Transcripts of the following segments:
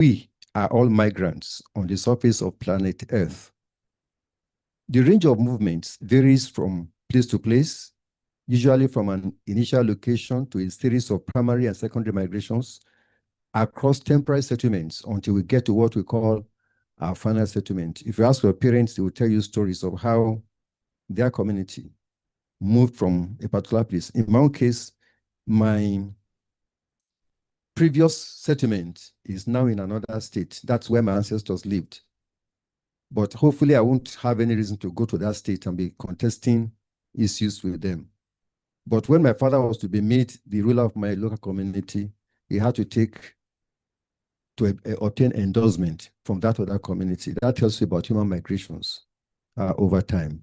we are all migrants on the surface of planet Earth. The range of movements varies from place to place, usually from an initial location to a series of primary and secondary migrations across temporary settlements until we get to what we call our final settlement. If you ask your parents, they will tell you stories of how their community moved from a particular place. In my own case, my previous settlement is now in another state. That's where my ancestors lived. But hopefully I won't have any reason to go to that state and be contesting issues with them. But when my father was to be made the ruler of my local community, he had to obtain endorsement from that other community. That tells you about human migrations over time.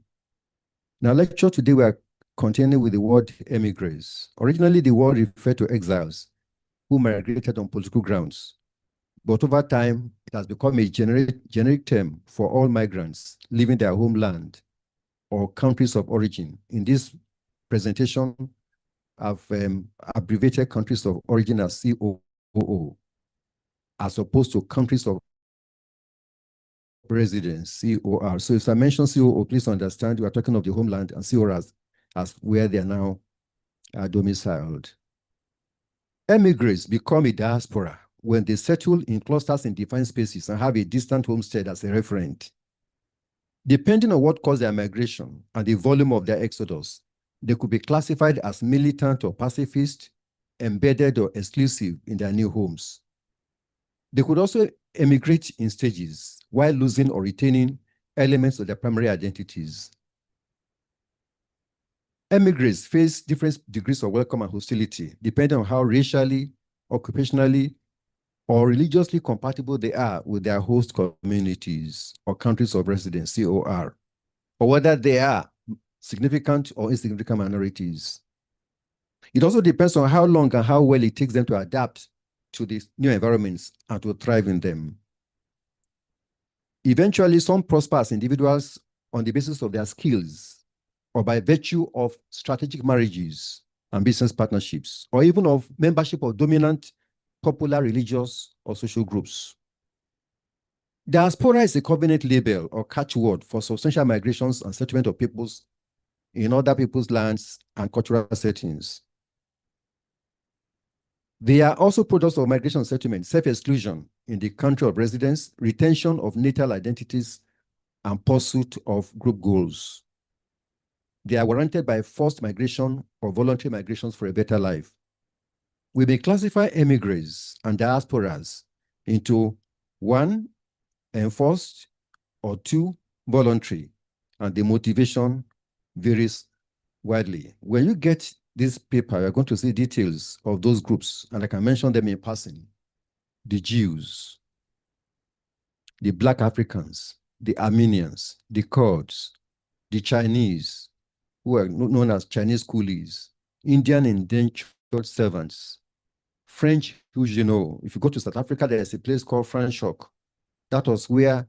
Now, lecture today, we are continuing with the word emigres. Originally, the word referred to exiles who migrated on political grounds. But over time, it has become a generic term for all migrants leaving their homeland or countries of origin. In this presentation, I've abbreviated countries of origin as COO, as opposed to countries of residence, COR. So if I mention COO, please understand we are talking of the homeland, and COR as where they are now domiciled. Emigres become a diaspora when they settle in clusters in defined spaces and have a distant homestead as a referent. Depending on what caused their migration and the volume of their exodus, they could be classified as militant or pacifist, embedded or exclusive in their new homes. They could also emigrate in stages while losing or retaining elements of their primary identities. Emigres face different degrees of welcome and hostility, depending on how racially, occupationally, or religiously compatible they are with their host communities or countries of residence, COR, or whether they are significant or insignificant minorities. It also depends on how long and how well it takes them to adapt to these new environments and to thrive in them. Eventually, some prosper as individuals on the basis of their skills or by virtue of strategic marriages and business partnerships, or even of membership of dominant popular religious or social groups. Diaspora is a covenant label or catchword for substantial migrations and settlement of peoples in other people's lands and cultural settings. They are also products of migration and settlement, self-exclusion in the country of residence, retention of natal identities, and pursuit of group goals. They are warranted by forced migration or voluntary migrations for a better life. We may classify emigres and diasporas into 1, enforced, or 2, voluntary, and the motivation varies widely. When you get this paper, you're going to see details of those groups, and I can mention them in passing. The Jews, the Black Africans, the Armenians, the Kurds, the Chinese, who are known as Chinese coolies, Indian indentured servants, French Huguenots. If you go to South Africa, there's a place called Franschhoek. That was where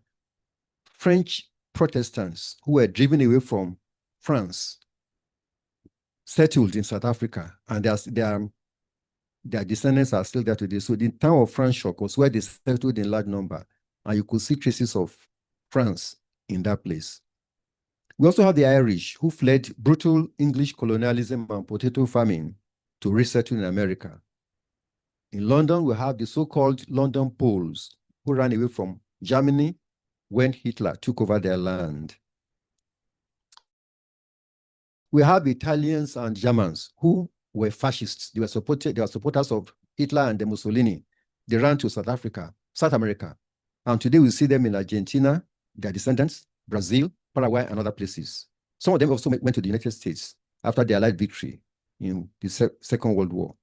French Protestants who were driven away from France settled in South Africa, and their descendants are still there today. So the town of Franschhoek was where they settled in large number, and you could see traces of France in that place. We also have the Irish, who fled brutal English colonialism and potato farming to resettle in America. In London, we have the so-called London Poles, who ran away from Germany when Hitler took over their land. We have Italians and Germans who were fascists. They were supporters of Hitler and Mussolini. They ran to South America. And today we see them in Argentina, their descendants, Brazil, Paraguay, and other places. Some of them also went to the United States after the Allied victory in the Second World War.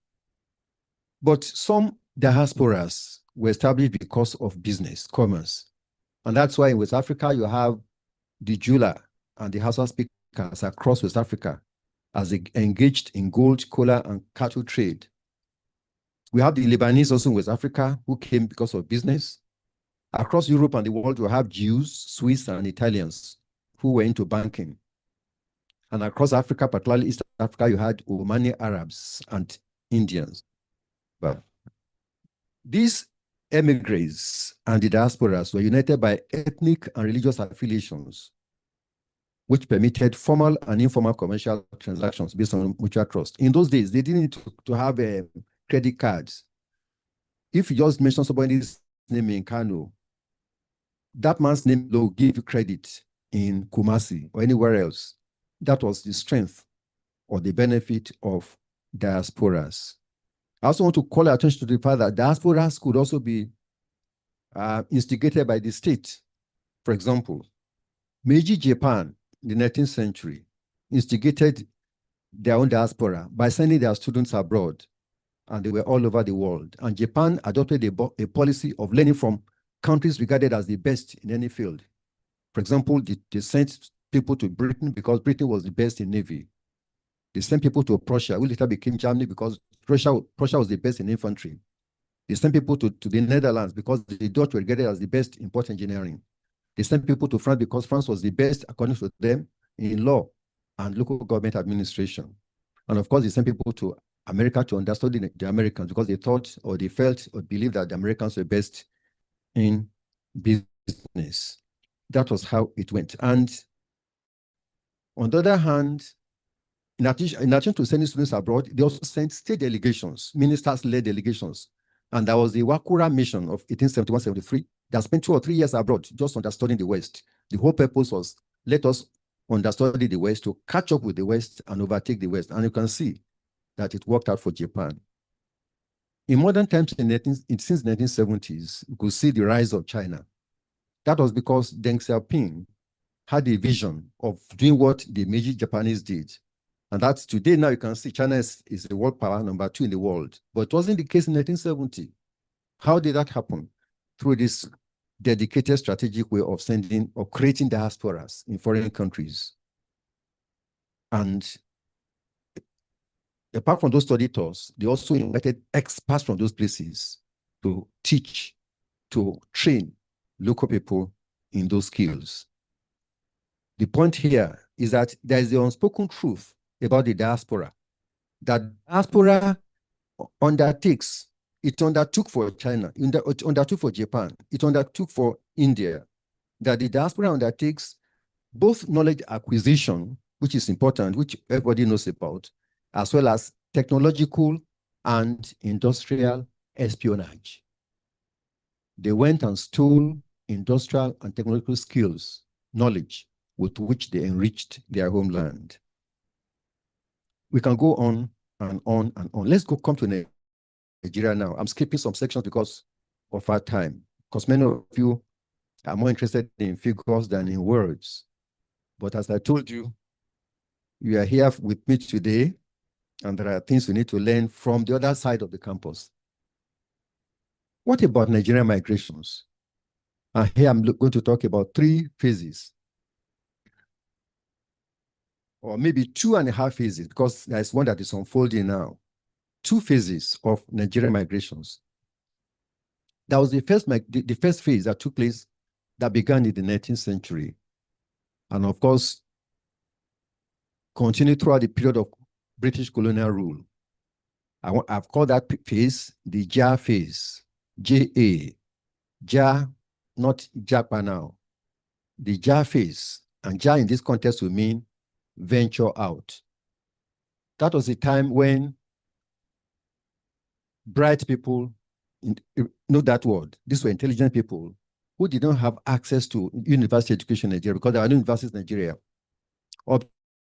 But some diasporas were established because of business, commerce. And that's why in West Africa, you have the Jula and the Hausa speakers across West Africa as they engaged in gold, cola, and cattle trade. We have the Lebanese also in West Africa who came because of business. Across Europe and the world, you have Jews, Swiss, and Italians who were into banking. And across Africa, particularly East Africa, you had Omani Arabs and Indians. But these Emigres and the diasporas were united by ethnic and religious affiliations, which permitted formal and informal commercial transactions based on mutual trust. In those days, they didn't need to have credit cards. If you just mention somebody's name in Kano, that man's name will give you credit in Kumasi or anywhere else. That was the strength or the benefit of diasporas. I also want to call attention to the fact that diasporas could also be instigated by the state. For example, Meiji Japan in the 19th century instigated their own diaspora by sending their students abroad, and they were all over the world. And Japan adopted a policy of learning from countries regarded as the best in any field. For example, they sent people to Britain because Britain was the best in Navy. They sent people to Prussia, who later became Germany because Prussia was the best in infantry. They sent people to the Netherlands because the Dutch were regarded as the best in port engineering. They sent people to France because France was the best, according to them, in law and local government administration. And of course, they sent people to America to understudy the Americans because they thought or they felt or believed that the Americans were best in business. That was how it went. And on the other hand, in addition to sending students abroad, they also sent state delegations, ministers-led delegations. And that was the Wakura mission of 1871-73 that spent 2 or 3 years abroad just understanding the West. The whole purpose was, let us understudy the West to catch up with the West and overtake the West. And you can see that it worked out for Japan. In modern times, since the 1970s, you could see the rise of China. That was because Deng Xiaoping had a vision of doing what the Meiji Japanese did. And that's today now you can see China is the world power number 2 in the world. But it wasn't the case in 1970. How did that happen? Through this dedicated strategic way of sending or creating diasporas in foreign countries. And apart from those study tours, they also invited experts from those places to teach, to train local people in those skills. The point here is that there is the unspoken truth about the diaspora. That diaspora it undertook for China, it undertook for Japan, it undertook for India, that the diaspora undertakes both knowledge acquisition, which is important, which everybody knows about, as well as technological and industrial espionage. They went and stole industrial and technological skills, knowledge, with which they enriched their homeland. We can go on and on and on. Let's come to Nigeria now. I'm skipping some sections because of our time, because many of you are more interested in figures than in words. But as I told you, you are here with me today, and there are things we need to learn from the other side of the campus. What about Nigerian migrations? And here I'm going to talk about 3 phases, or maybe 2.5 phases, because there's one that is unfolding now. 2 phases of Nigerian migrations. That was the first phase that took place, that began in the 19th century. And of course, continued throughout the period of British colonial rule. I've called that phase the JA phase, J-A, JA, not Japa now. The JA phase, and JA in this context will mean venture out. That was the time when bright people, know that word, these were intelligent people who did not have access to university education in Nigeria because there were no universities in Nigeria up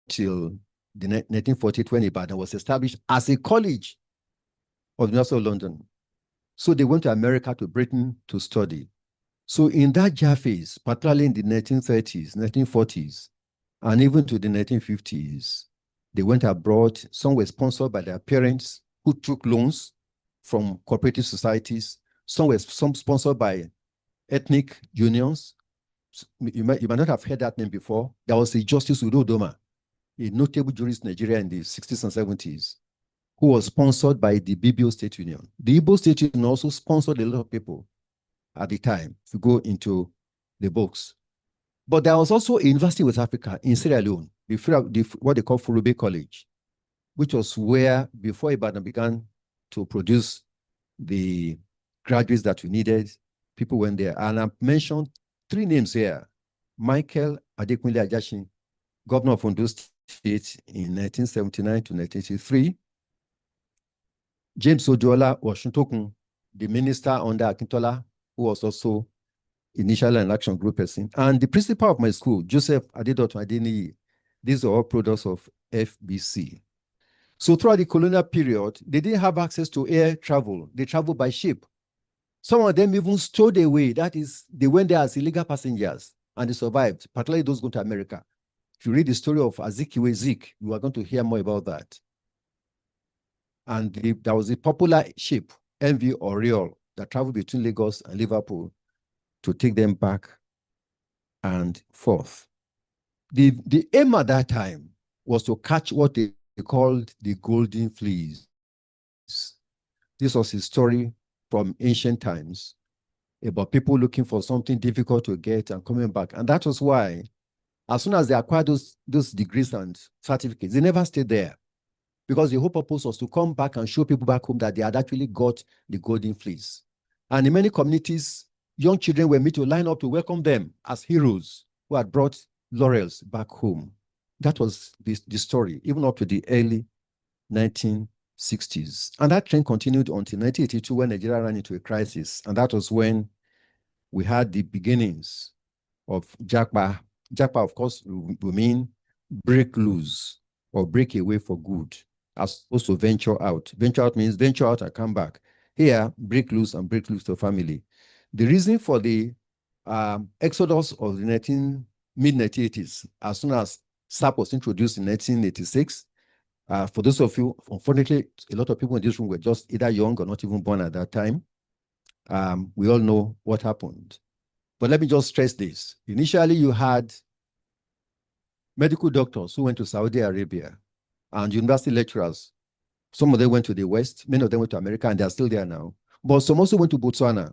till the 1940s when Ibadan was established as a college of the University of London. So they went to America, to Britain to study. So in that JA phase, particularly in the 1930s, 1940s, and even to the 1950s, they went abroad. Some were sponsored by their parents who took loans from cooperative societies. Some were sponsored by ethnic unions. You might not have heard that name before. There was a Justice Udodoma, a notable jurist in Nigeria in the 60s and 70s, who was sponsored by the Bibio State Union. The Igbo State Union also sponsored a lot of people at the time, if you go into the books. But there was also a University of West Africa in Sierra Leone, what they call Furube College, which was where, before Ibadan began to produce the graduates that we needed. People went there. And I mentioned 3 names here. Michael Adekunle Ajashin, governor of Ondo State in 1979 to 1983. James Oduola Osuntokun, the minister under Akintola, who was also initially an action group person. And the principal of my school, Joseph Adedoto Adeniyi. These are all products of FBC. So throughout the colonial period, they didn't have access to air travel. They traveled by ship. Some of them even stowed away. That is, they went there as illegal passengers and they survived, particularly those going to America. If you read the story of Azikiwe Zik, you are going to hear more about that. And there was a popular ship, MV Oriole, that traveled between Lagos and Liverpool to take them back and forth. The aim at that time was to catch what they called the golden fleas. This was a story from ancient times about people looking for something difficult to get and coming back. And that was why, as soon as they acquired those degrees and certificates, they never stayed there. Because the whole purpose was to come back and show people back home that they had actually got the golden fleece. And in many communities, young children were made to line up to welcome them as heroes who had brought laurels back home. That was the story, even up to the early 1960s. And that trend continued until 1982 when Nigeria ran into a crisis. And that was when we had the beginnings of Japa. Japa, of course, will mean break loose or break away for good, as opposed to venture out. Venture out means venture out and come back. Here, break loose and break loose to family. The reason for the exodus of the mid-1980s, as soon as SAP was introduced in 1986, for those of you, unfortunately, a lot of people in this room were just either young or not even born at that time. We all know what happened. But let me just stress this. Initially, you had medical doctors who went to Saudi Arabia and university lecturers. Some of them went to the West, many of them went to America, and they're still there now. But some also went to Botswana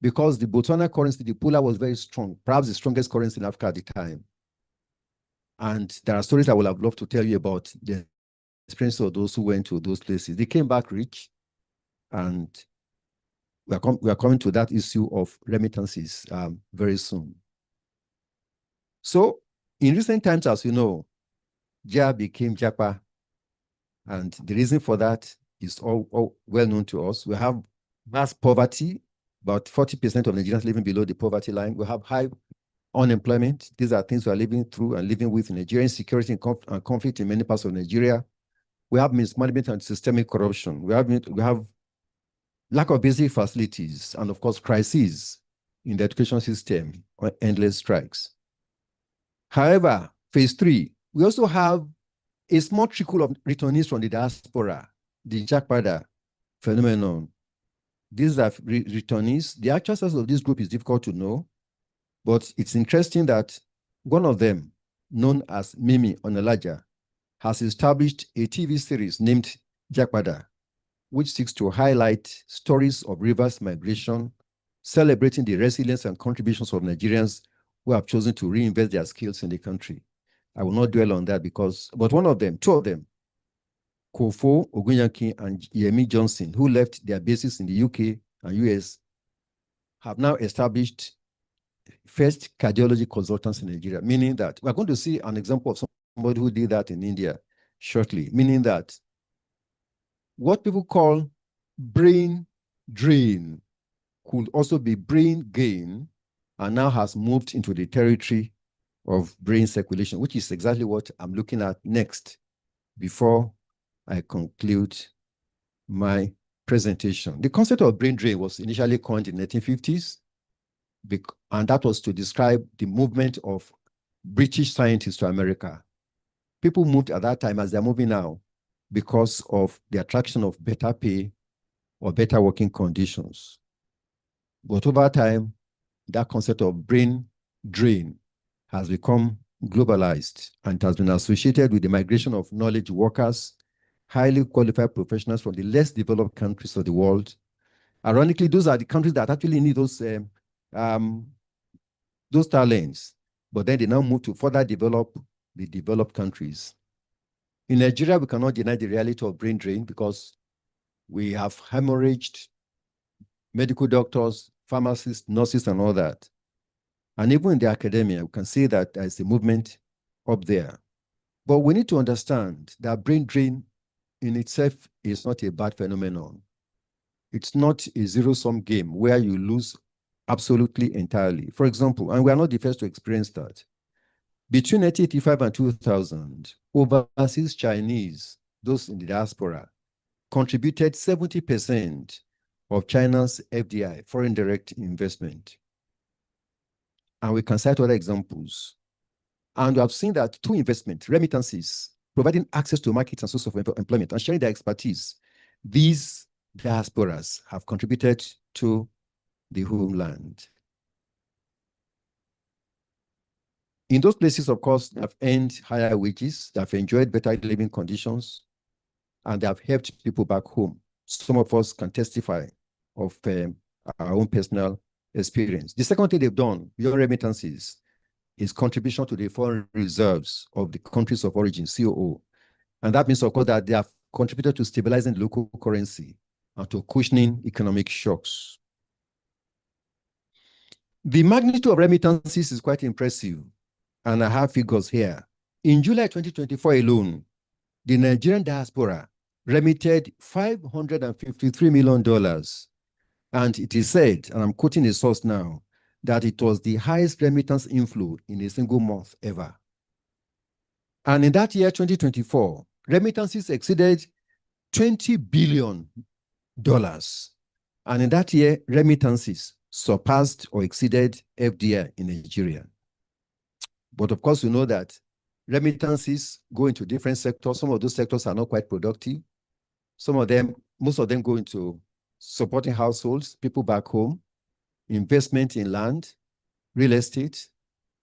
because the Botswana currency, the pula, was very strong, perhaps the strongest currency in Africa at the time. And there are stories I would have loved to tell you about the experience of those who went to those places. They came back rich, and we are coming to that issue of remittances very soon. So in recent times, as you know, JA became JAPA, and the reason for that is all well known to us. We have mass poverty, about 40% of Nigerians living below the poverty line. We have high unemployment. These are things we are living through and living with in Nigeria. Insecurity and conflict in many parts of Nigeria. We have mismanagement and systemic corruption. We have lack of basic facilities, and of course, crises in the education system or endless strikes. However, phase 3, we also have a small trickle of returnees from the diaspora, the Jakpada phenomenon. These are returnees. The actual size of this group is difficult to know, but it's interesting that one of them, known as Mimi Onalaja, has established a TV series named Jakpada, which seeks to highlight stories of reverse migration, celebrating the resilience and contributions of Nigerians who have chosen to reinvest their skills in the country. I will not dwell on that but one of them, 2 of them, Kofo Ogunyankin and Yemi Johnson, who left their bases in the UK and US, have now established first cardiology consultants in Nigeria, meaning that we're going to see an example of somebody who did that in India shortly, meaning that what people call brain drain could also be brain gain, and now has moved into the territory of brain circulation, which is exactly what I'm looking at next before I conclude my presentation. The concept of brain drain was initially coined in the 1950s, and that was to describe the movement of British scientists to America. People moved at that time as they're moving now because of the attraction of better pay or better working conditions. But over time, that concept of brain drain has become globalized and has been associated with the migration of knowledge workers, highly qualified professionals from the less developed countries of the world. Ironically, those are the countries that actually need those talents, but then they now move to further develop the developed countries. In Nigeria, we cannot deny the reality of brain drain because we have hemorrhaged medical doctors, pharmacists, nurses, and all that. And even in the academia, we can see that there's a movement up there. But we need to understand that brain drain in itself is not a bad phenomenon. It's not a zero-sum game where you lose absolutely entirely. For example, and we are not the first to experience that. Between 1985 and 2000, overseas Chinese, those in the diaspora, contributed 70% of China's FDI, foreign direct investment. And we can cite other examples. And we have seen that through investment, remittances, providing access to markets and sources of employment, and sharing their expertise, these diasporas have contributed to the homeland. In those places, of course, they have earned higher wages, they have enjoyed better living conditions, and they have helped people back home. Some of us can testify of our own personal experience. The second thing they've done, your remittances, is contribution to the foreign reserves of the countries of origin, COO. And that means, of course, that they have contributed to stabilizing the local currency and to cushioning economic shocks. The magnitude of remittances is quite impressive, and I have figures here. In July 2024 alone, the Nigerian diaspora remitted $553 million. And it is said, and I'm quoting a source now, that it was the highest remittance inflow in a single month ever. And in that year, 2024, remittances exceeded $20 billion. And in that year, remittances surpassed or exceeded FDI in Nigeria. But of course, you know that remittances go into different sectors. Some of those sectors are not quite productive. Some of them, most of them go into supporting households, people back home, investment in land, real estate.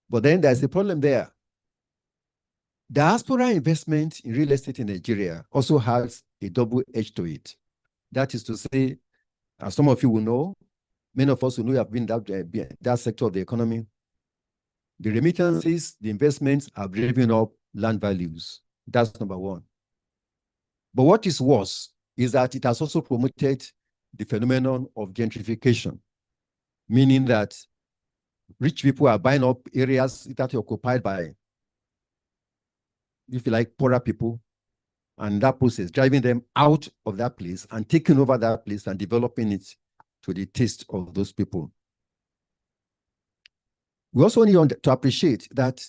But then there's a problem there. Diaspora investment in real estate in Nigeria also has a double edge to it. That is to say, as some of you will know, many of us who know have been that sector of the economy, the remittances, the investments have driven up land values. That's number one. But what is worse is that it has also promoted the phenomenon of gentrification, meaning that rich people are buying up areas that are occupied by, if you like, poorer people, and that process driving them out of that place and taking over that place and developing it to the taste of those people. We also need to appreciate that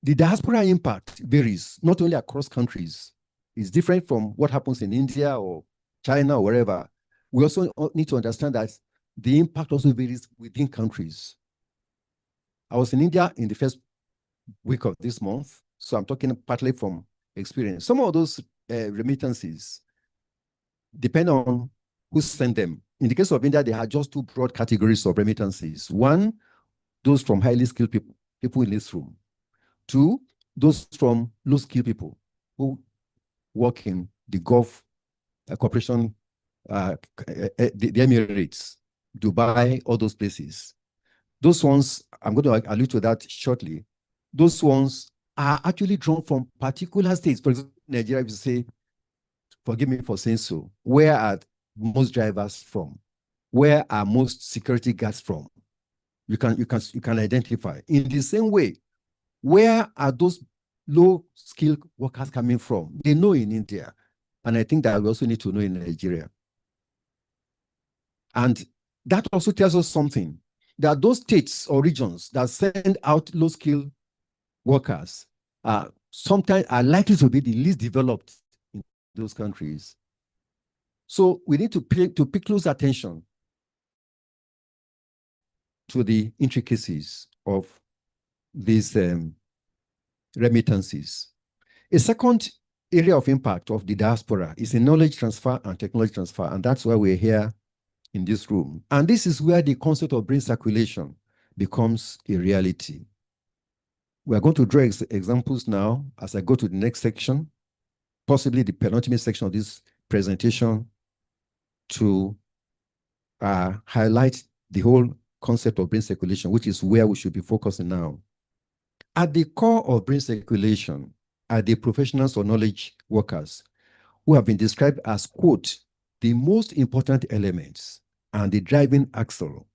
the diaspora impact varies not only across countries. It's different from what happens in India or China or wherever. We also need to understand that the impact also varies within countries. I was in India in the first week of this month, so I'm talking partly from experience. Some of those remittances depend on who sent them. In the case of India, they had just two broad categories of remittances. One, those from highly skilled people in this room. Two, those from low-skilled people who work in the Gulf Cooperation, the Emirates, Dubai, all those places. Those ones, I'm going to allude to that shortly. Those ones are actually drawn from particular states. For example, Nigeria, if you say, forgive me for saying so, where are most drivers from? Where are most security guards from? You can identify. In the same way, where are those low-skilled workers coming from? They know in India. And I think that we also need to know in Nigeria. And that also tells us something, that those states or regions that send out low-skilled workers sometimes are likely to be the least developed in those countries. So we need to pay close attention to the intricacies of these remittances. A second area of impact of the diaspora is in knowledge transfer and technology transfer, and that's why we're here in this room. And this is where the concept of brain circulation becomes a reality. We're going to draw examples now as I go to the next section, possibly the penultimate section of this presentation, to highlight the whole concept of brain circulation, which is where we should be focusing now. At the core of brain circulation are the professionals or knowledge workers who have been described as, quote, the most important elements and the driving axle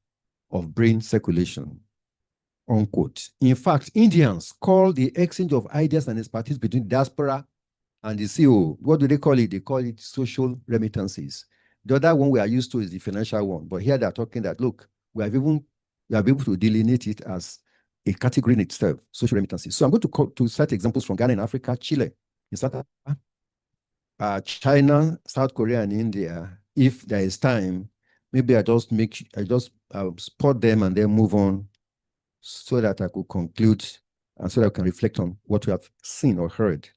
of brain circulation, unquote. In fact, Indians call the exchange of ideas and expertise between diaspora and the CO, what do they call it? They call it social remittances. The other one we are used to is the financial one, but here they're talking that, look, we have able to delineate it as a category in itself, social remittances. So I'm going to cite examples from Ghana in Africa, Chile, in South Africa, China, South Korea, and India. If there is time, maybe I just spot them and then move on so that I could conclude and so that I can reflect on what we have seen or heard.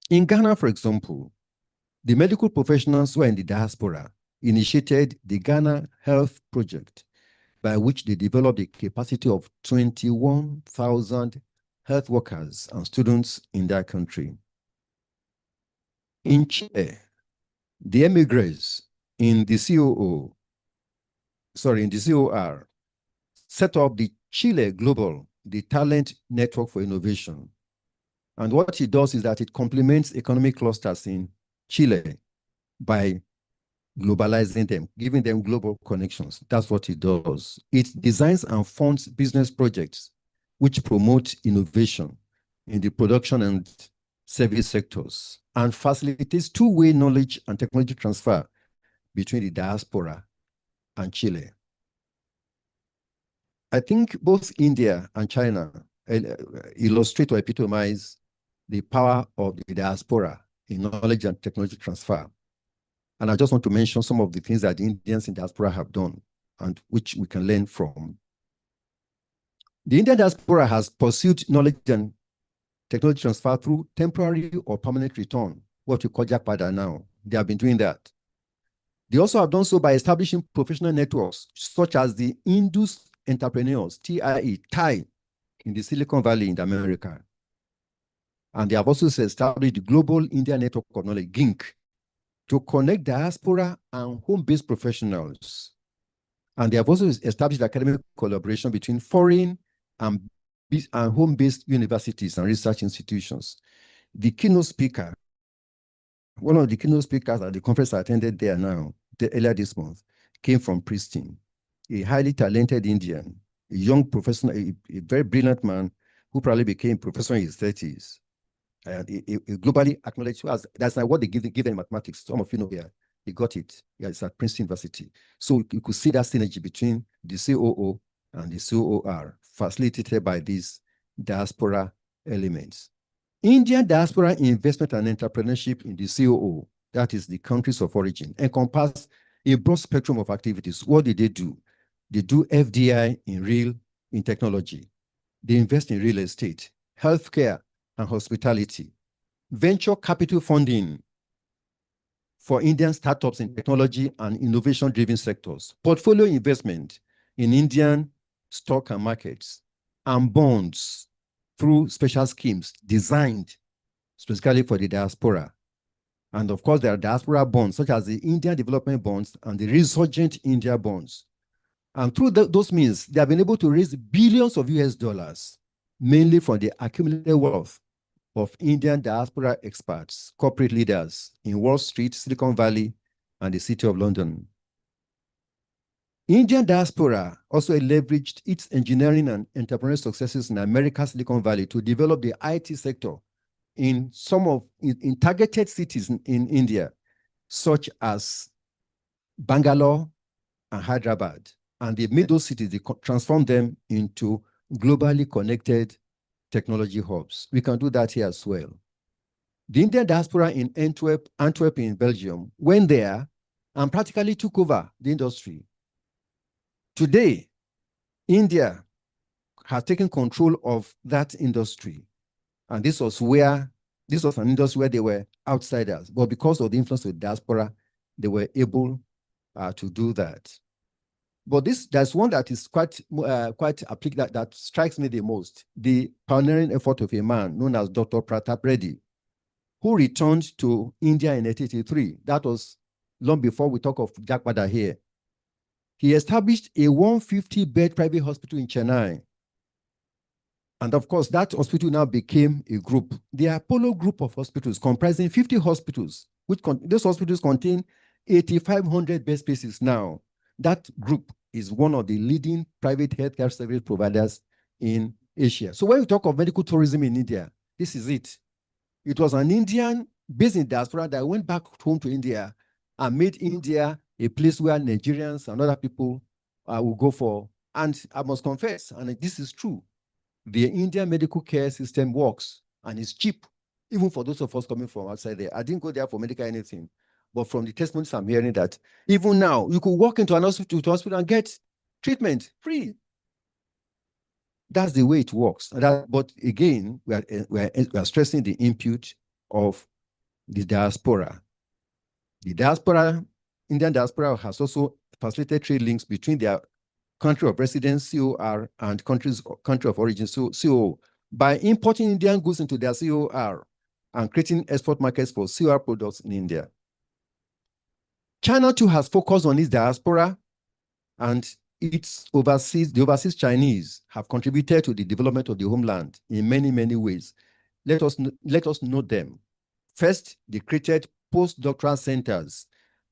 In Ghana, for example, the medical professionals who are in the diaspora initiated the Ghana Health Project, by which they developed a capacity of 21,000 health workers and students in that country. In Chile, the Emigres in the COR, set up the Chile Global, the Talent Network for Innovation. And what it does is that it complements economic clusters in Chile by globalizing them, giving them global connections. That's what it does. It designs and funds business projects which promote innovation in the production and service sectors and facilitates two-way knowledge and technology transfer between the diaspora and Chile. I think both India and China illustrate or epitomize the power of the diaspora in knowledge and technology transfer. And I just want to mention some of the things that the Indians in diaspora have done and which we can learn from. The Indian diaspora has pursued knowledge and technology transfer through temporary or permanent return, what we call Jakpada now. They have been doing that. They also have done so by establishing professional networks, such as the Indus Entrepreneurs, TIE, in the Silicon Valley in America. And they have also established the Global India Network of Knowledge, GINK, to connect diaspora and home-based professionals. And they have also established academic collaboration between foreign and home-based universities and research institutions. The keynote speaker, one of the keynote speakers at the conference I attended there earlier this month, came from Princeton, a highly talented Indian, a young professional, a very brilliant man who probably became professor in his 30s. A globally acknowledged, that's not what they give them in mathematics. Some of you know here, he got it. Yeah, it's at Princeton University. So you could see that synergy between the COO and the COR, facilitated by these diaspora elements. Indian diaspora investment and entrepreneurship in the COO, that is the countries of origin, encompass a broad spectrum of activities. What did they do? They do FDI in technology. They invest in real estate, healthcare, and hospitality, venture capital funding for Indian startups in technology and innovation-driven sectors, portfolio investment in Indian stock and markets, and bonds through special schemes designed specifically for the diaspora. And of course, there are diaspora bonds, such as the Indian Development Bonds and the Resurgent India Bonds. And through those means, they have been able to raise billions of US dollars, mainly from the accumulated wealth of Indian diaspora experts, corporate leaders in Wall Street, Silicon Valley, and the City of London. Indian diaspora also leveraged its engineering and entrepreneurial successes in America's Silicon Valley to develop the IT sector in targeted cities in India, such as Bangalore and Hyderabad. And they made those cities, they transformed them into globally connected technology hubs. We can do that here as well. The Indian diaspora in Antwerp in Belgium went there and practically took over the industry. Today, India has taken control of that industry. And this was an industry where they were outsiders. But because of the influence of the diaspora, they were able to do that. But there's one that is quite applicable, that strikes me the most: the pioneering effort of a man known as Dr. Pratap Reddy, who returned to India in 1883. That was long before we talk of Jakpada here. He established a 150-bed private hospital in Chennai. And of course, that hospital now became a group, the Apollo group of hospitals, comprising 50 hospitals, those hospitals contain 8,500 best places now. That group is one of the leading private healthcare service providers in Asia. So when we talk of medical tourism in India, this is it. It was an Indian based in diaspora that went back home to India and made India a place where Nigerians and other people will go for. And I must confess, and this is true, the Indian medical care system works and is cheap, even for those of us coming from outside there. I didn't go there for medical anything, but from the testimonies I'm hearing that even now, you could walk into an hospital and get treatment free. That's the way it works. But again, we are stressing the input of the diaspora. The diaspora, Indian diaspora, has also facilitated trade links between their country of residence, COR, and country of origin, CO, by importing Indian goods into their COR and creating export markets for COR products in India. China too has focused on its diaspora, and the overseas Chinese have contributed to the development of the homeland in many, many ways. Let us note them. First, they created postdoctoral centers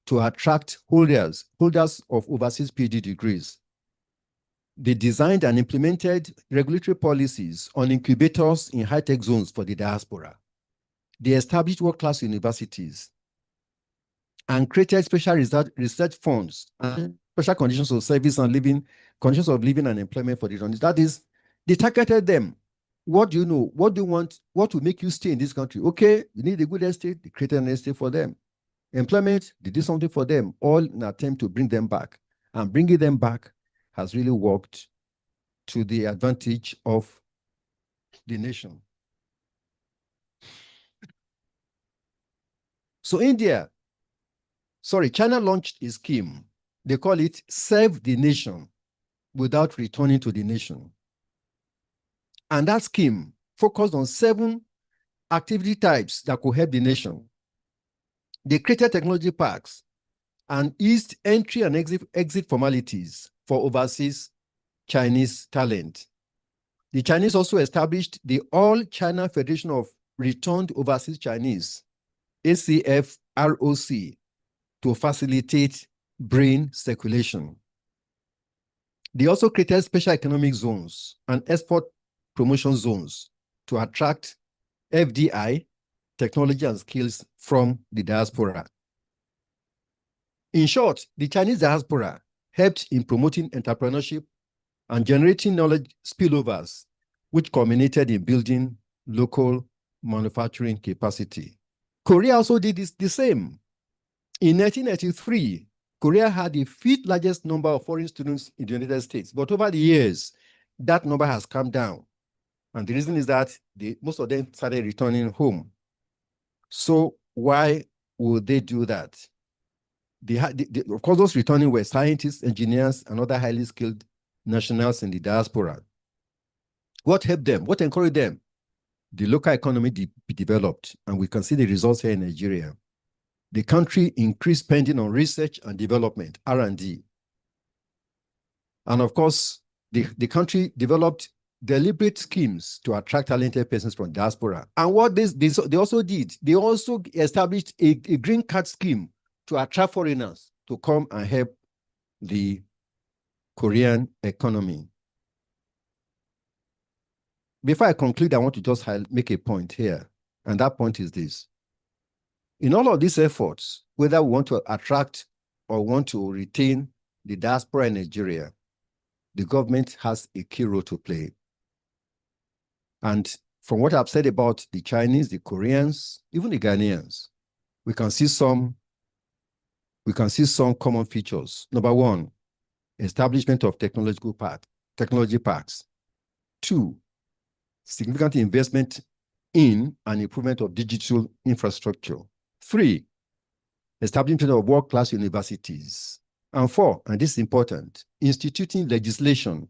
to attract holders of overseas PhD degrees. They designed and implemented regulatory policies on incubators in high-tech zones for the diaspora. They established world-class universities and created special research funds and special conditions of service and conditions of living and employment for the journalists. That is, they targeted them. What do you know? What do you want? What will make you stay in this country? Okay, you need a good estate. They created an estate for them. Employment, they did something for them, all in an attempt to bring them back. And bringing them back has really worked to the advantage of the nation. So China launched a scheme. They call it Serve the Nation Without Returning to the Nation. And that scheme focused on 7 activity types that could help the nation. They created technology parks and eased entry and exit formalities for overseas Chinese talent. The Chinese also established the All China Federation of Returned Overseas Chinese, ACFROC, to facilitate brain circulation. They also created special economic zones and export promotion zones to attract FDI, technology and skills from the diaspora. In short, the Chinese diaspora helped in promoting entrepreneurship and generating knowledge spillovers, which culminated in building local manufacturing capacity. Korea also did the same. In 1993, Korea had the 5th largest number of foreign students in the United States, but over the years, that number has come down. And the reason is that most of them started returning home. So why would they do that? Of course, those returning were scientists, engineers, and other highly skilled nationals in the diaspora. What helped them? What encouraged them? The local economy be developed, and we can see the results here in Nigeria. The country increased spending on research and development, R&D. And of course, the country developed deliberate schemes to attract talented persons from diaspora. And what they also did, they also established a green card scheme to attract foreigners to come and help the Korean economy. Before I conclude, I want to just make a point here. And that point is this. In all of these efforts, whether we want to attract or want to retain the diaspora in Nigeria, the government has a key role to play. And from what I've said about the Chinese, the Koreans, even the Ghanaians, we can see some common features. Number one, establishment of technology parks. 2, significant investment in and improvement of digital infrastructure. 3, establishment of world-class universities. And 4, and this is important, instituting legislation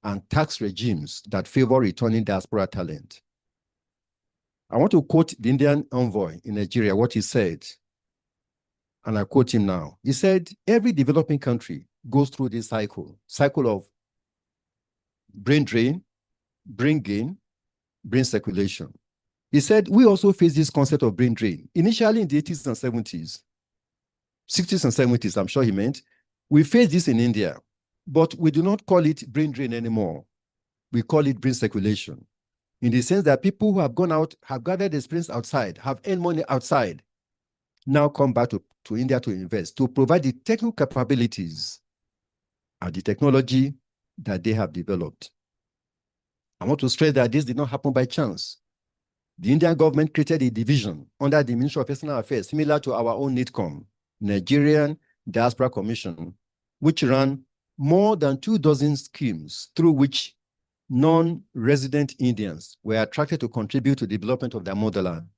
and tax regimes that favor returning diaspora talent. I want to quote the Indian envoy in Nigeria, what he said, and I quote him now. He said, every developing country goes through this cycle of brain drain, brain gain, brain circulation. He said, we also face this concept of brain drain. Initially in the 80s and 70s, 60s and 70s, I'm sure he meant. We face this in India, but we do not call it brain drain anymore. We call it brain circulation, in the sense that people who have gone out, have gathered experience outside, have earned money outside, now come back to India to invest, to provide the technical capabilities and the technology that they have developed. I want to stress that this did not happen by chance. The Indian government created a division under the Ministry of External Affairs, similar to our own NITCOM, Nigerian Diaspora Commission, which ran more than 24 schemes through which non-resident Indians were attracted to contribute to the development of their motherland.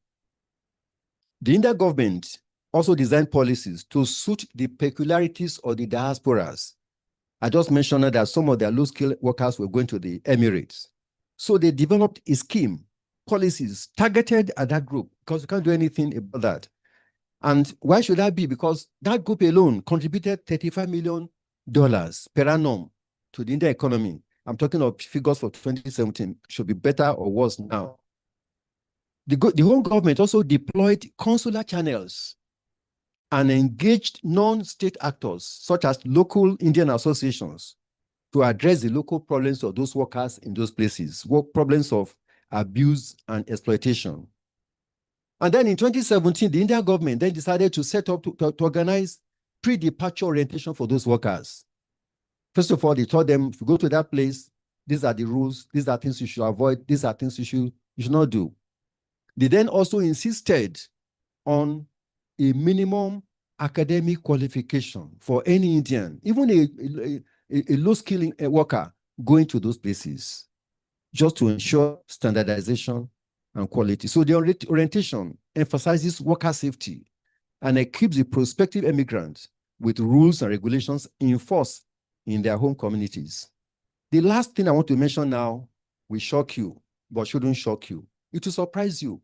The Indian government also designed policies to suit the peculiarities of the diasporas. I just mentioned that some of their low-skilled workers were going to the Emirates. So they developed a scheme, policies targeted at that group, because you can't do anything about that. And why should that be? Because that group alone contributed $35 million per annum to the Indian economy. I'm talking of figures for 2017, should be better or worse now. The home government also deployed consular channels and engaged non-state actors, such as local Indian associations, to address the local problems of those workers in those places, problems of abuse and exploitation. And then in 2017, the Indian government then decided to set up to organize pre-departure orientation for those workers. First of all, they told them, if you go to that place, these are the rules, these are things you should avoid, these are things you should not do. They then also insisted on a minimum academic qualification for any Indian, even a low-skilling worker going to those places, just to ensure standardization and quality. So the orientation emphasizes worker safety and equips the prospective immigrants with rules and regulations enforced in their home communities. The last thing I want to mention now will shock you, but shouldn't shock you. It will surprise you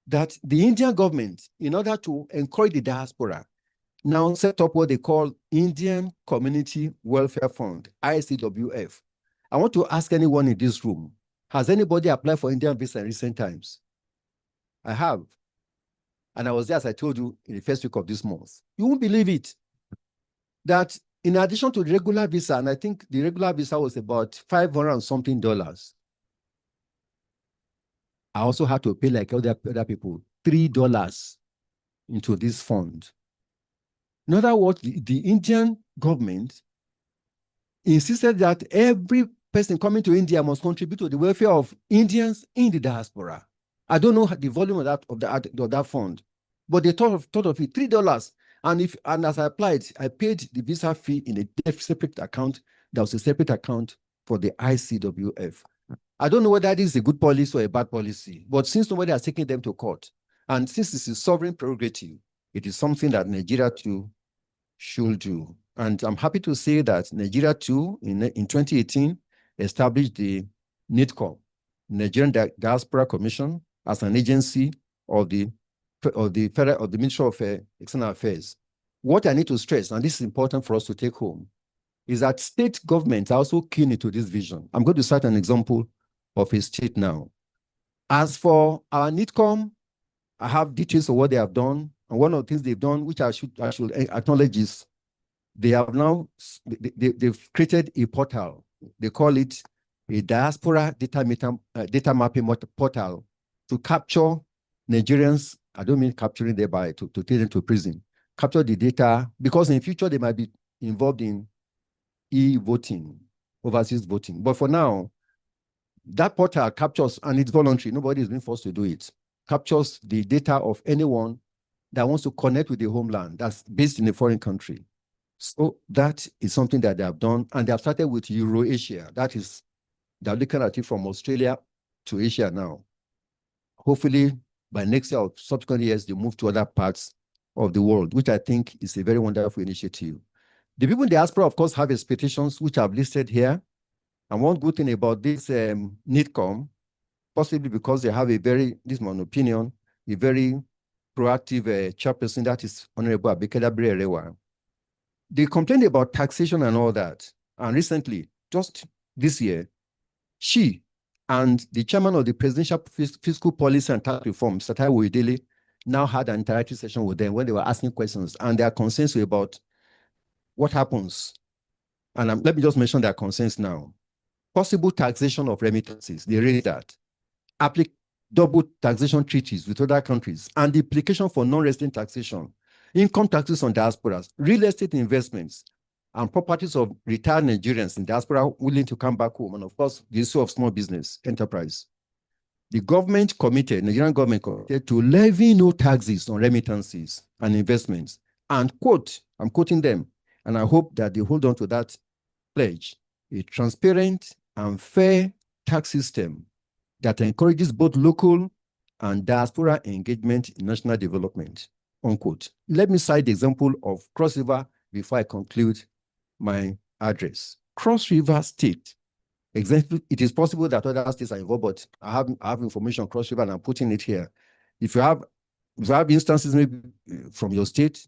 that the Indian government, in order to encourage the diaspora, now set up what they call Indian Community Welfare Fund, ICWF. I want to ask anyone in this room, has anybody applied for Indian visa in recent times? I have. And I was there, as I told you, in the first week of this month. You won't believe it, that in addition to the regular visa, and I think the regular visa was about $500 and something. I also had to pay, like other people, $3 into this fund. In other words, the Indian government insisted that every person coming to India must contribute to the welfare of Indians in the diaspora. I don't know the volume of that fund, but they thought of it, $3. And as I applied, I paid the visa fee in a separate account. There was a separate account for the ICWF. I don't know whether this is a good policy or a bad policy, but since nobody has taken them to court, and since this is sovereign prerogative, it is something that Nigeria too should do. And I'm happy to say that Nigeria too, in 2018, established the NITCOM, Nigerian Diaspora Commission, as an agency of the Ministry of External Affairs. What I need to stress, and this is important for us to take home, is that state governments are also keen into this vision. I'm going to cite an example of a state now. As for our NITCOM, I have details of what they have done. And one of the things they've done, which I should acknowledge, is they have now, they've created a portal. They call it a diaspora data mapping portal to capture Nigerians. I don't mean capturing thereby to take them to prison. Capture the data, because in the future they might be involved in e-voting, overseas voting. But for now, that portal captures, and it's voluntary, nobody is being forced to do it, captures the data of anyone that wants to connect with the homeland that's based in a foreign country. So that is something that they have done, and they have started with Euro-Asia. That is, they're looking at it from Australia to Asia now. Hopefully, by next year or subsequent years, they move to other parts of the world, which I think is a very wonderful initiative. The people in the diaspora, of course, have expectations, which I've listed here. And one good thing about this NITCOM, possibly because they have this is my opinion, a very proactive chairperson, that is Honorable Abikeda Brerewa. They complained about taxation and all that. And recently, just this year, she and the chairman of the Presidential Fiscal Policy and Tax Reform, Satai Woidele, now had an interactive session with them when they were asking questions, and their concerns were about what happens. And let me just mention their concerns now. Possible taxation of remittances, they raised that. Double taxation treaties with other countries, and the implication for non-resident taxation, income taxes on diasporas, real estate investments, and properties of retired Nigerians in diaspora willing to come back home, and of course, the issue of small business enterprise. The Nigerian government committed to levy no taxes on remittances and investments, and quote, I'm quoting them, and I hope that they hold on to that pledge, a transparent and fair tax system that encourages both local and diaspora engagement in national development, unquote. Let me cite the example of Cross River before I conclude my address. Cross River State, it is possible that other states are involved, but I have information on Cross River and I'm putting it here. If you have instances maybe from your state,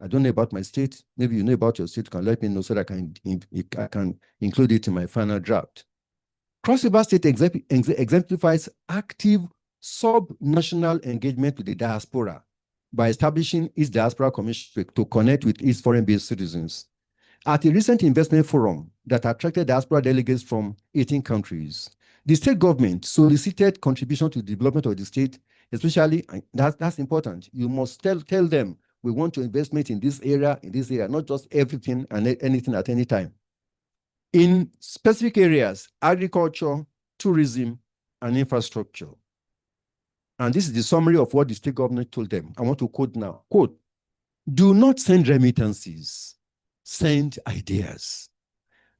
I don't know about my state, maybe you know about your state, you can let me know so that I can include it in my final draft. Cross River State exemplifies active sub-national engagement with the diaspora by establishing its diaspora commission to connect with its foreign-based citizens. At a recent investment forum that attracted diaspora delegates from 18 countries, the state government solicited contribution to the development of the state, especially, that's important, you must tell them, we want to investment in this area, not just everything and anything at any time. In specific areas, agriculture, tourism, and infrastructure. And this is the summary of what the state government told them. I want to quote now. Quote, do not send remittances, send ideas.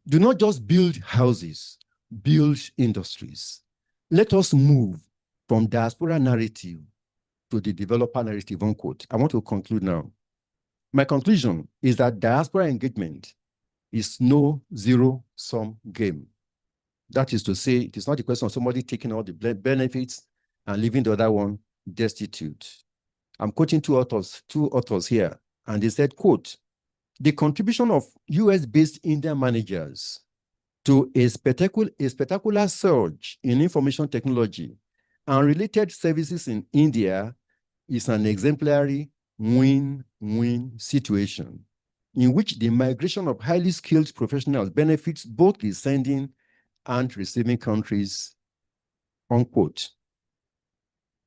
Do not just build houses, build industries. Let us move from diaspora narrative to the developer narrative, unquote. I want to conclude now. My conclusion is that diaspora engagement is no zero-sum game. That is to say, it is not a question of somebody taking all the benefits and leaving the other one destitute. I'm quoting two authors here, and they said, quote, the contribution of US-based Indian managers to a spectacular surge in information technology and related services in India is an exemplary win-win situation in which the migration of highly skilled professionals benefits both the sending and receiving countries, unquote.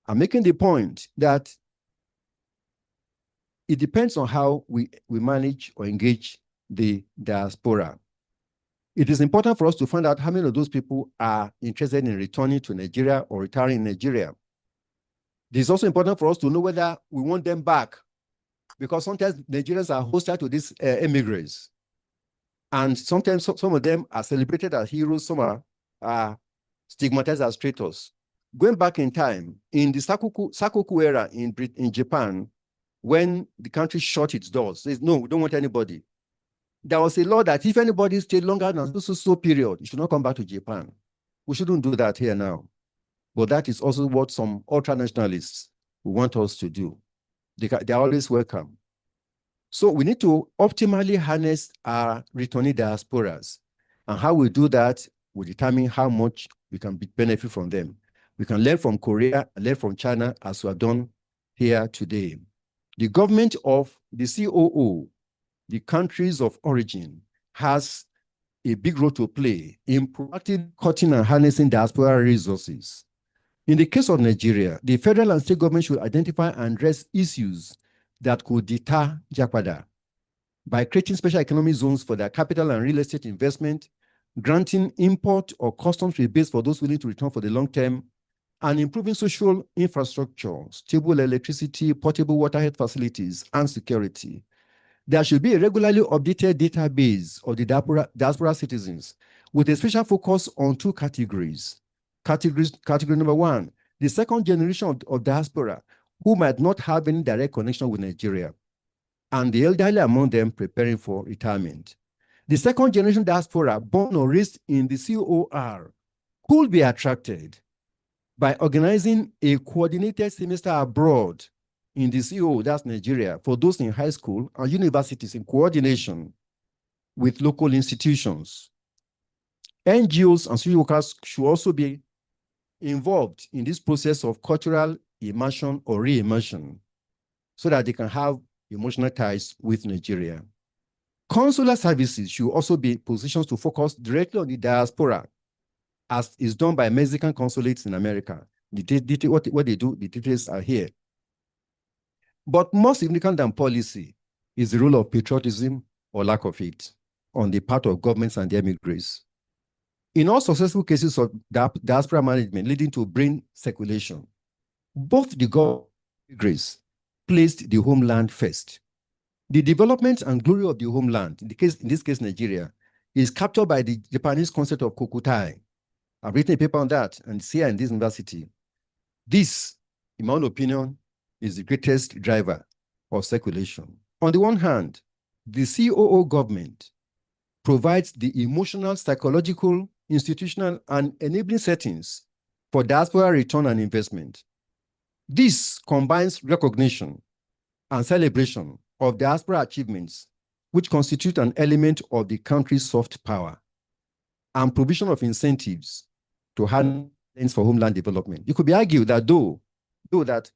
I'm making the point that it depends on how we manage or engage the diaspora. It is important for us to find out how many of those people are interested in returning to Nigeria or retiring in Nigeria. It is also important for us to know whether we want them back, because sometimes Nigerians are hostile to these emigres. And sometimes some of them are celebrated as heroes, some are stigmatized as traitors. Going back in time, in the Sakoku era in Japan, when the country shut its doors, says, no, we don't want anybody. There was a law that if anybody stayed longer than so period, you should not come back to Japan. We shouldn't do that here now. But that is also what some ultra-nationalists want us to do. They're always welcome. So we need to optimally harness our returning diasporas. And how we do that will determine how much we can benefit from them. We can learn from Korea and learn from China, as we have done here today. The government of the COO, the countries of origin, has a big role to play in proactive cutting and harnessing diaspora resources. In the case of Nigeria, the federal and state government should identify and address issues that could deter Japada by creating special economic zones for their capital and real estate investment, granting import or customs rebates for those willing to return for the long term, and improving social infrastructure, stable electricity, portable water health facilities, and security. There should be a regularly updated database of the diaspora citizens with a special focus on two categories. Category number one, the second generation of diaspora who might not have any direct connection with Nigeria, and the elderly among them preparing for retirement. The second generation diaspora born or raised in the COR could be attracted by organizing a coordinated semester abroad in the CO, that's Nigeria, for those in high school and universities in coordination with local institutions. NGOs and social workers should also be involved in this process of cultural immersion or re-immersion so that they can have emotional ties with Nigeria. Consular services should also be positioned to focus directly on the diaspora, as is done by Mexican consulates in America. What they do, the details are here. But more significant than policy is the role of patriotism or lack of it on the part of governments and the emigres. In all successful cases of diaspora management leading to brain circulation, both the government and emigres placed the homeland first. The development and glory of the homeland, in this case Nigeria, is captured by the Japanese concept of kokutai. I've written a paper on that and it's here in this university. This, in my own opinion, is the greatest driver of circulation. On the one hand, the COO government provides the emotional, psychological, institutional, and enabling settings for diaspora return and investment. This combines recognition and celebration of diaspora achievements, which constitute an element of the country's soft power, and provision of incentives to harness for homeland development. It could be argued that though that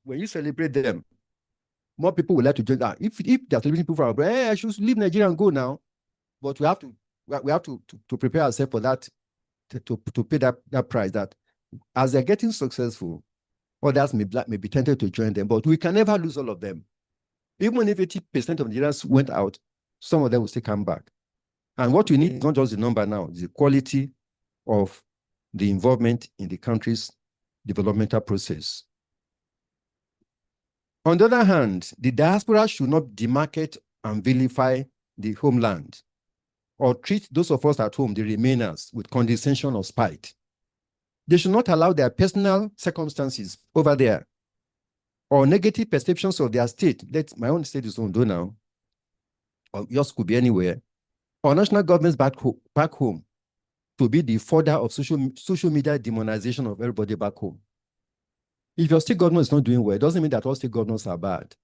when you celebrate them, more people would like to join that. If they're celebrating people from abroad, hey, I should leave Nigeria and go now. But we have to prepare ourselves for that, to pay that price, that as they're getting successful, others may be tempted to join them, but we can never lose all of them. Even if 80% of Nigerians went out, some of them will still come back. And what we need is not just the number now, it's the quality of the involvement in the country's developmental process. On the other hand, the diaspora should not demarcate and vilify the homeland or treat those of us at home, the remainers, with condescension or spite. They should not allow their personal circumstances over there or negative perceptions of their state. My own state is Ondo now, or yours could be anywhere, or national governments back home to be the fodder of social media demonization of everybody back home. If your state governor is not doing well, it doesn't mean that all state governors are bad.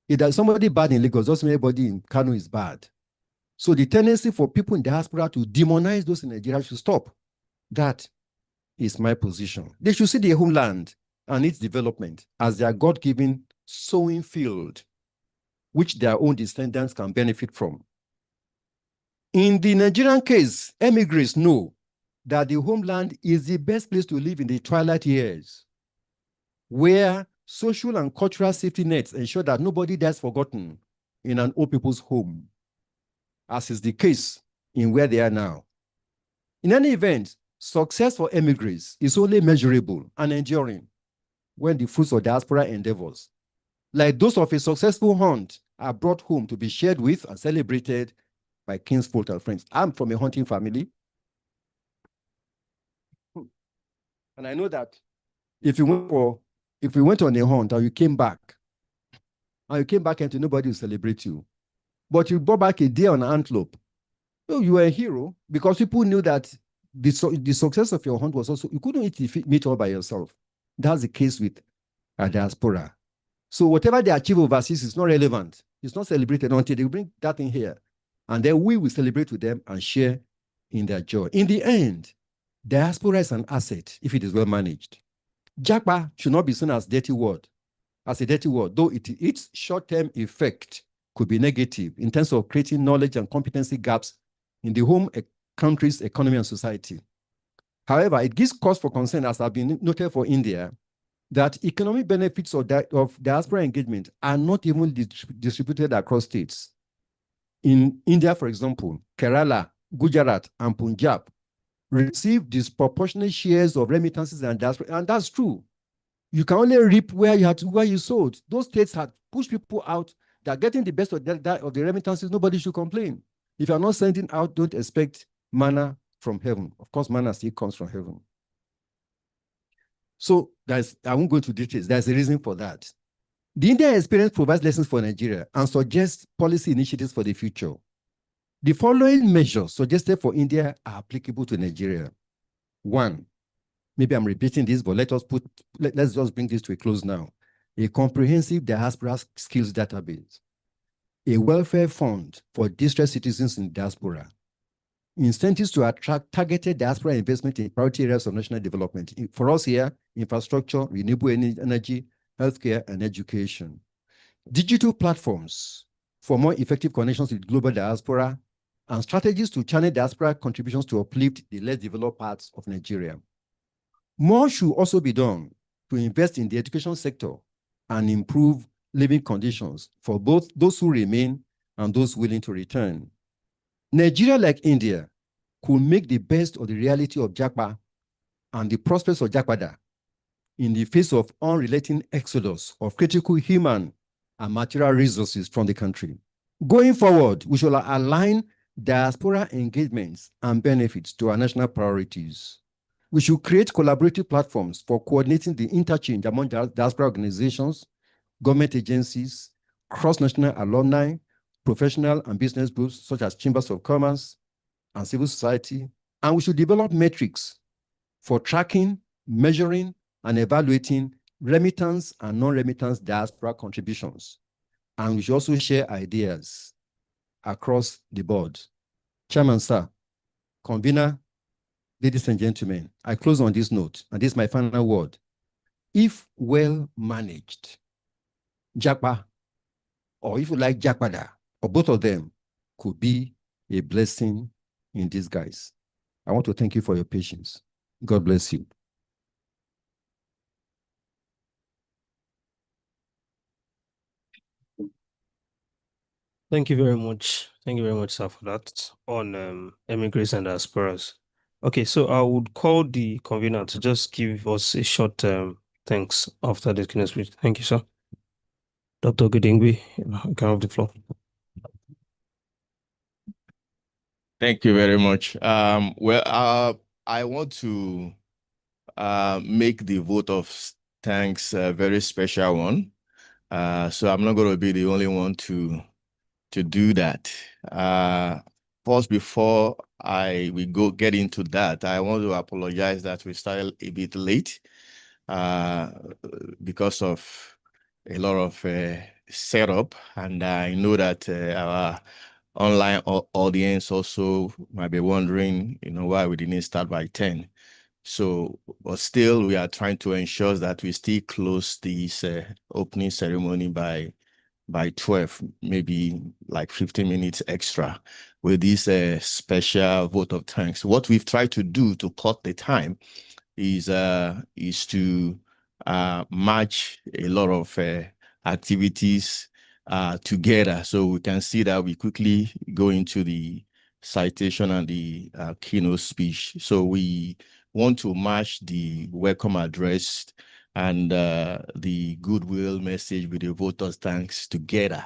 If there's somebody bad in Lagos, doesn't mean everybody in Kano is bad. So the tendency for people in diaspora to demonize those in Nigeria should stop. That is my position. They should see their homeland and its development as their God-given sowing field, which their own descendants can benefit from. In the Nigerian case, emigres know that the homeland is the best place to live in the twilight years, where social and cultural safety nets ensure that nobody dies forgotten in an old people's home, as is the case in where they are now. In any event, success for emigres is only measurable and enduring when the fruits of diaspora endeavors, like those of a successful hunt, are brought home to be shared with and celebrated by kinsfolk and friends. I'm from a hunting family. And I know that if you went on a hunt and you came back and nobody will celebrate you, but you brought back a deer on an antelope, you were a hero, because people knew that the success of your hunt was also, you couldn't eat meat all by yourself. That's the case with a diaspora. So whatever they achieve overseas is not relevant. It's not celebrated until they bring that in here. And then we will celebrate with them and share in their joy. In the end, diaspora is an asset if it is well managed. Japa should not be seen as a dirty word, though its short-term effect could be negative in terms of creating knowledge and competency gaps in the home country's economy and society. However, it gives cause for concern, as has been noted for India, that economic benefits of diaspora engagement are not even distributed across states. In India, for example, Kerala, Gujarat, and Punjab receive disproportionate shares of remittances and diaspora, and that's true. You can only reap where you sowed. Those states had pushed people out. They're getting the best of the remittances. Nobody should complain. If you're not sending out, don't expect manna from heaven. Of course, manna still comes from heaven. So I won't go into details. There's a reason for that. The Indian experience provides lessons for Nigeria and suggests policy initiatives for the future. The following measures suggested for India are applicable to Nigeria. One, maybe I'm repeating this, but let's just bring this to a close now. A comprehensive diaspora skills database. A welfare fund for distressed citizens in diaspora. incentives to attract targeted diaspora investment in priority areas of national development. For us here, infrastructure, renewable energy, healthcare, and education. Digital platforms for more effective connections with global diaspora, and strategies to channel diaspora contributions to uplift the less developed parts of Nigeria. More should also be done to invest in the education sector and improve living conditions for both those who remain and those willing to return. Nigeria, like India, could make the best of the reality of Japa and the prospects of Japada in the face of unrelenting exodus of critical human and material resources from the country. Going forward, we shall align diaspora engagements and benefits to our national priorities. We should create collaborative platforms for coordinating the interchange among diaspora organizations, government agencies, cross-national alumni, professional and business groups such as chambers of commerce and civil society. And we should develop metrics for tracking, measuring, and evaluating remittance and non-remittance diaspora contributions. And we should also share ideas across the board. Chairman, sir, convener, ladies and gentlemen, I close on this note, and this is my final word. If well managed, Japa, or if you like Japada, or both of them, could be a blessing in disguise. I want to thank you for your patience. God bless you. Thank you very much. Thank you very much, sir, for that on Emigres and Diasporas. Okay, so I would call the convener to just give us a short thanks after the keynote speech. Thank you, sir. Dr. Gudingbi, you can have the floor. Thank you very much. I want to make the vote of thanks a very special one. So I'm not going to be the only one to do that. First, before we get into that, I want to apologize that we started a bit late because of a lot of setup, and I know that our online audience also might be wondering, why we didn't start by 10. So, but still, we are trying to ensure that we still close this opening ceremony by 12, maybe like 15 minutes extra with this special vote of thanks. What we've tried to do to cut the time is to match a lot of activities together, so we can see that we quickly go into the citation and the keynote speech. So we want to match the welcome address and the goodwill message with the voters' thanks together.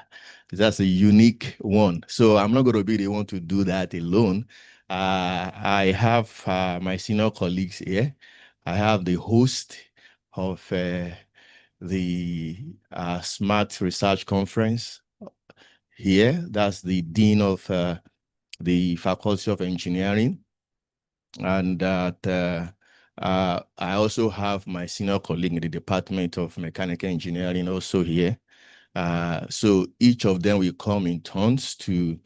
That's a unique one. So I'm not going to be the one to do that alone. I have my senior colleagues here. I have the host of the Smart Research Conference here. That's the Dean of the Faculty of Engineering. And that I also have my senior colleague in the Department of Mechanical Engineering also here. So each of them will come in turns to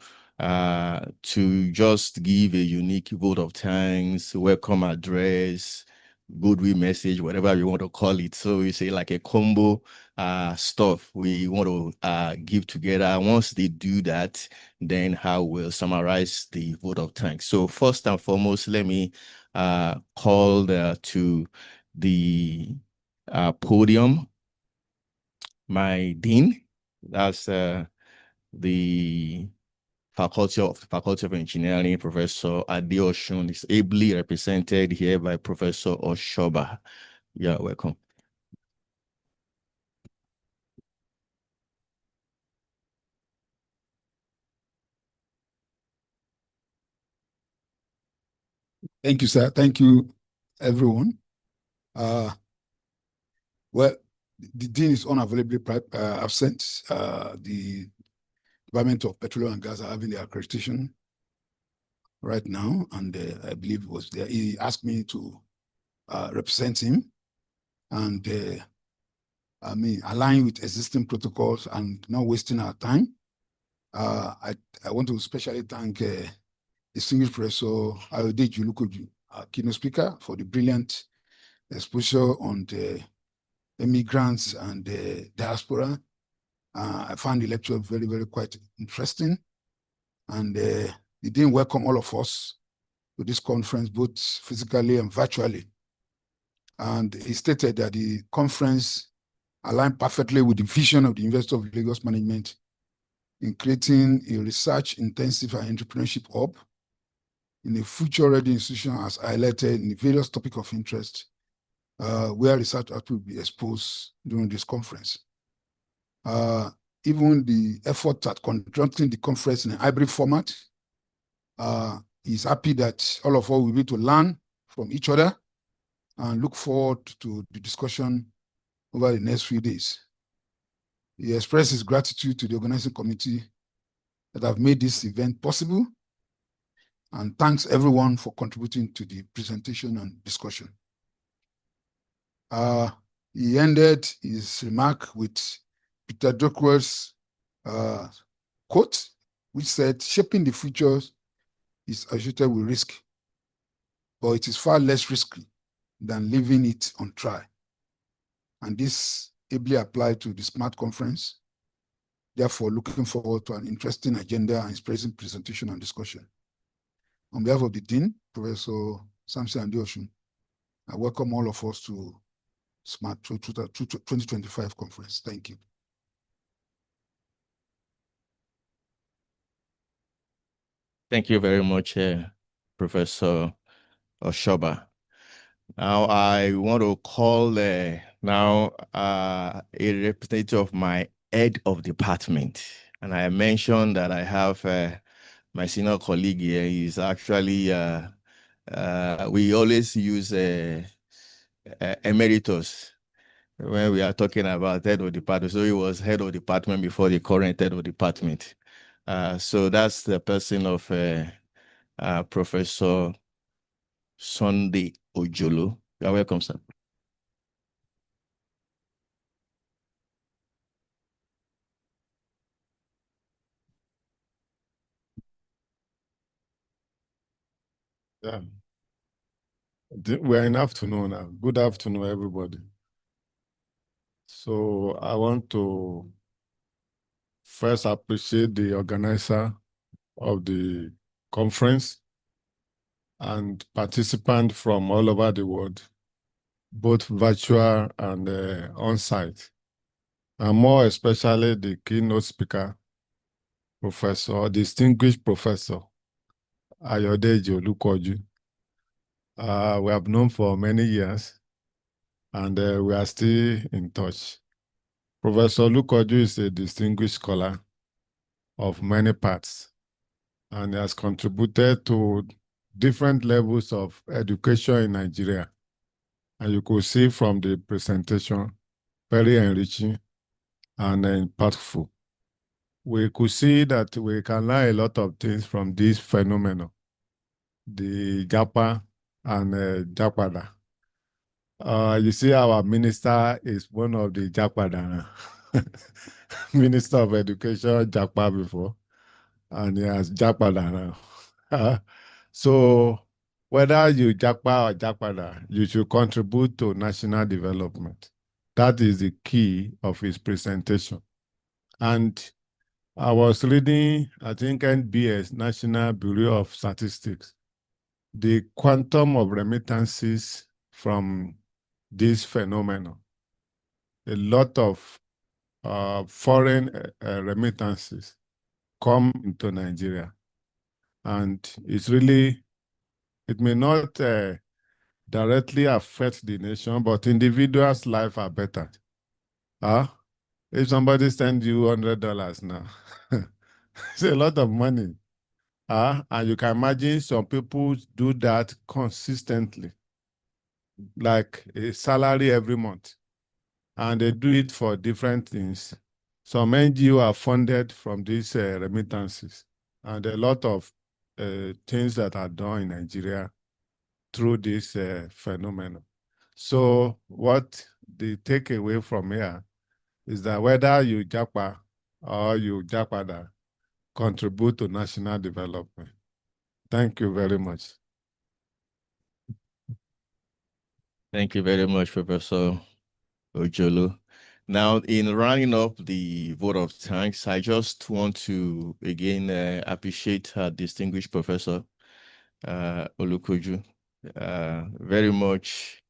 just give a unique vote of thanks, welcome address, goodwill message, whatever you want to call it. So we say like a combo stuff we want to give together. Once they do that, then I will summarize the vote of thanks. So first and foremost, let me call to the podium my dean. That's the Faculty of Engineering, Professor Adeosun, is ably represented here by Professor Oshoba. Yeah, welcome. Thank you, sir. Thank you, everyone. Well, the dean is unavailably absent. The Department of Petroleum and Gas are having the accreditation right now, and I believe it was there. He asked me to represent him and align with existing protocols and not wasting our time. I want to especially thank the Distinguished Professor Ayodeji Olukoju, our keynote speaker, for the brilliant exposure on the immigrants and the diaspora. I found the lecture very, very quite interesting. And he did welcome all of us to this conference, both physically and virtually. And he stated that the conference aligned perfectly with the vision of the University of Lagos Management in creating a research-intensive and entrepreneurship hub in a future-ready institution as highlighted in the various topics of interest where research output will be exposed during this conference. Even the effort at conducting the conference in a hybrid format, is happy that all of us will be able to learn from each other and look forward to the discussion over the next few days. He expresses gratitude to the organizing committee that have made this event possible and thanks everyone for contributing to the presentation and discussion. He ended his remark with Peter Drucker's quote, which said, "Shaping the future is associated with risk, but it is far less risky than leaving it on trial." And this ably applied to the SMART conference. Therefore, looking forward to an interesting agenda and inspiring presentation and discussion. On behalf of the Dean, Professor Samson Andioshun, I welcome all of us to SMART 2025 conference. Thank you. Thank you very much, Professor Oshoba. Now, I want to call now a representative of my head of department. And I mentioned that I have my senior colleague here. He's actually, we always use emeritus when we are talking about head of department. So he was head of department before the current head of department. So that's the person of Professor Sunday Ojolo. You're welcome, sir. Yeah. We're in afternoon now. Good afternoon, everybody. So I want to first appreciate the organizer of the conference and participants from all over the world, both virtual and on-site, and more especially the keynote speaker, Distinguished Professor Ayodeji Olukoju. We have known for many years, and we are still in touch. Professor Olukoju is a distinguished scholar of many parts, and he has contributed to different levels of education in Nigeria. And you could see from the presentation, very enriching and impactful. We could see that we can learn a lot of things from this phenomenon, the Japa and Japada. You see our minister is one of the Japada, Minister of Education, Japa before, and he has Japada now. So whether you Japa or Japada, you should contribute to national development. That is the key of his presentation. And I was reading, I think, NBS, National Bureau of Statistics, the quantum of remittances from this phenomenon. A lot of foreign remittances come into Nigeria. And it's really, it may not directly affect the nation, but individuals' life are better. If somebody sends you $100 now, it's a lot of money. And you can imagine some people do that consistently, like a salary every month. And they do it for different things. Some NGO are funded from these remittances. And a lot of things that are done in Nigeria through this phenomenon. So what the takeaway from here is that whether you Japa or you Japada, contribute to national development. Thank you very much. Thank you very much, Professor Ojolu. Now, in rounding up the vote of thanks, I just want to again appreciate our distinguished Professor Olukoju, very much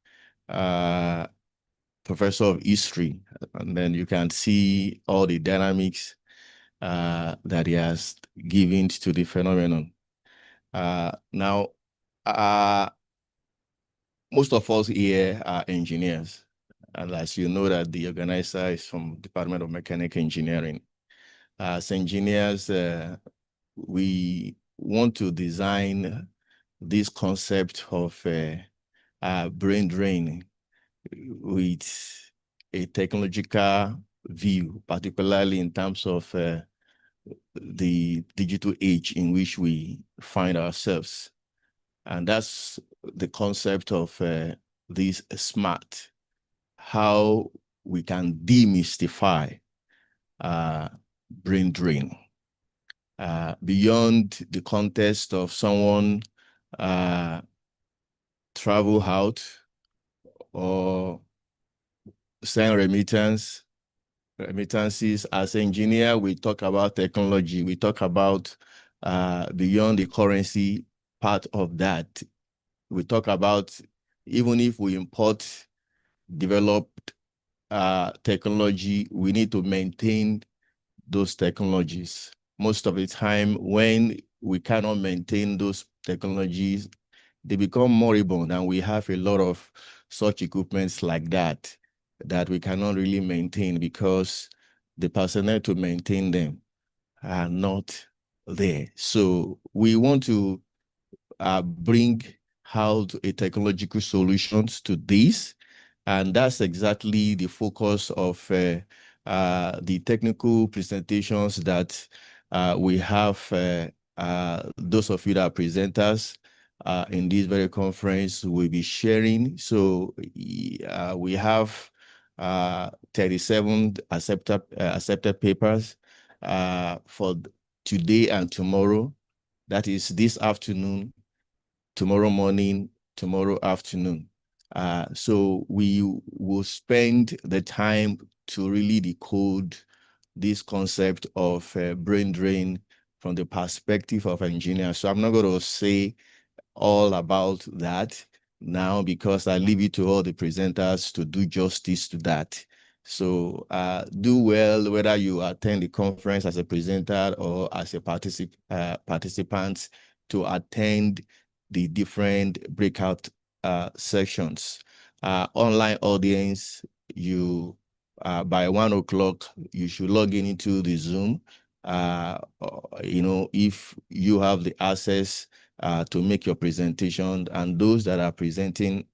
Professor of History, and then you can see all the dynamics that he has given to the phenomenon. Now, most of us here are engineers, and as you know that the organizer is from Department of Mechanical Engineering. As engineers, we want to design this concept of brain drain with a technological view, particularly in terms of the digital age in which we find ourselves. And that's the concept of this SMART, how we can demystify brain drain beyond the context of someone travel out or send remittances. As engineer, we talk about technology. We talk about beyond the currency part of that. We talk about even if we import developed technology, we need to maintain those technologies. Most of the time, when we cannot maintain those technologies, they become moribund, and we have a lot of such equipments like that we cannot really maintain because the personnel to maintain them are not there. So we want to bring out a technological solutions to this, and that's exactly the focus of the technical presentations that we have. Those of you that are presenters in this very conference will be sharing. So we have 37 accepted papers for today and tomorrow. That is this afternoon, tomorrow morning, tomorrow afternoon. So we will spend the time to really decode this concept of brain drain from the perspective of engineers. So I'm not going to say all about that now because I leave it to all the presenters to do justice to that. So do well whether you attend the conference as a presenter or as a participant to attend the different breakout sessions. Online audience, you by 1 o'clock, you should log into the Zoom. If you have the access to make your presentation, and those that are presenting,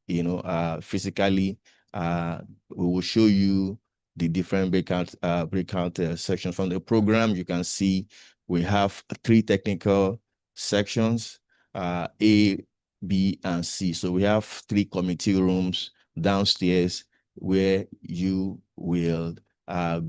physically, we will show you the different breakout sections. From the program, you can see we have 3 technical sections, A, B, and C. So we have 3 committee rooms downstairs where you will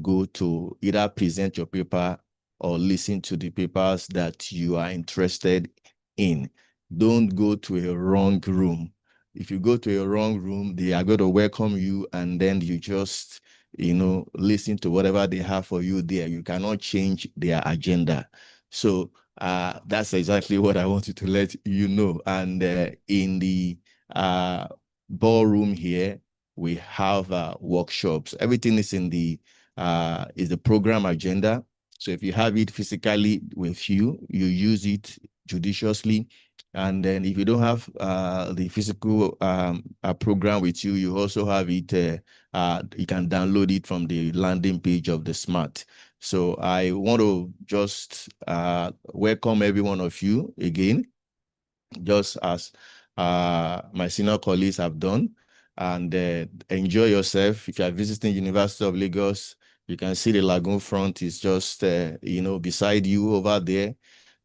go to either present your paper or listen to the papers that you are interested in. Don't go to a wrong room. If you go to a wrong room, they are going to welcome you, and then you just, listen to whatever they have for you there. You cannot change their agenda. So that's exactly what I wanted to let you know. And in the ballroom here, we have workshops. Everything is in the program agenda. So if you have it physically with you, you use it judiciously. And then if you don't have the physical program with you, you also have it, you can download it from the landing page of the SMART. So I want to just welcome every one of you again, just as my senior colleagues have done, and enjoy yourself. If you are visiting University of Lagos, you can see the lagoon front is just, beside you over there.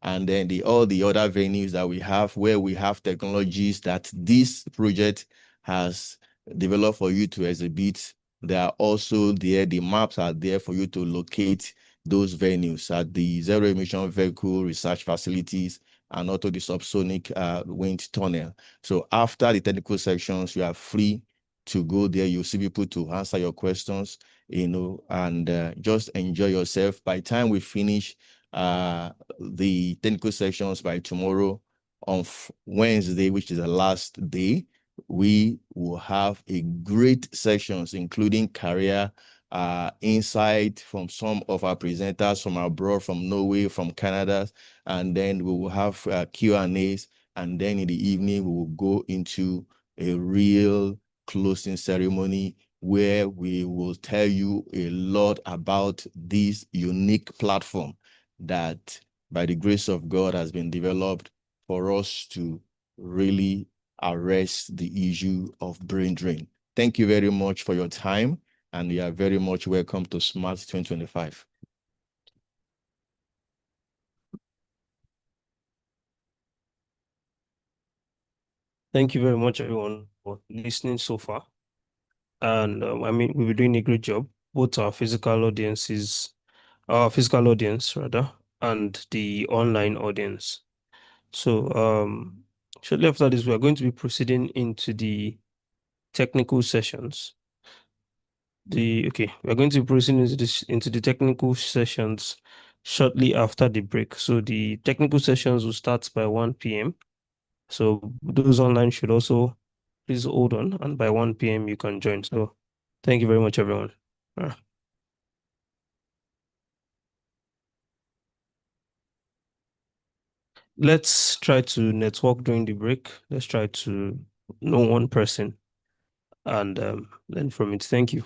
And then all the other venues that we have where we have technologies that this project has developed for you to exhibit, they are also there. The maps are there for you to locate those venues at the Zero Emission Vehicle Research Facilities and also the subsonic wind tunnel. So after the technical sections, you are free to go there. You'll see people to answer your questions, and just enjoy yourself. By the time we finish the technical sections by tomorrow, on Wednesday, which is the last day, we will have a great sessions, including career insight from some of our presenters from abroad, from Norway, from Canada, and then we will have Q&As, and then in the evening we will go into a real closing ceremony where we will tell you a lot about this unique platform that by the grace of God has been developed for us to really arrest the issue of brain drain. Thank you very much for your time, and you are very much welcome to Smart 2025. Thank you very much, everyone, for listening so far. And I mean, we've been doing a great job, both our physical audience, rather, and the online audience. So shortly after this, we are going to be proceeding into the technical sessions. We are going to be proceeding into the technical sessions shortly after the break. So the technical sessions will start by 1 p.m. So those online should also please hold on, and by 1 p.m. you can join. So thank you very much, everyone. Let's try to network during the break. Let's try to know one person and learn from it. Thank you.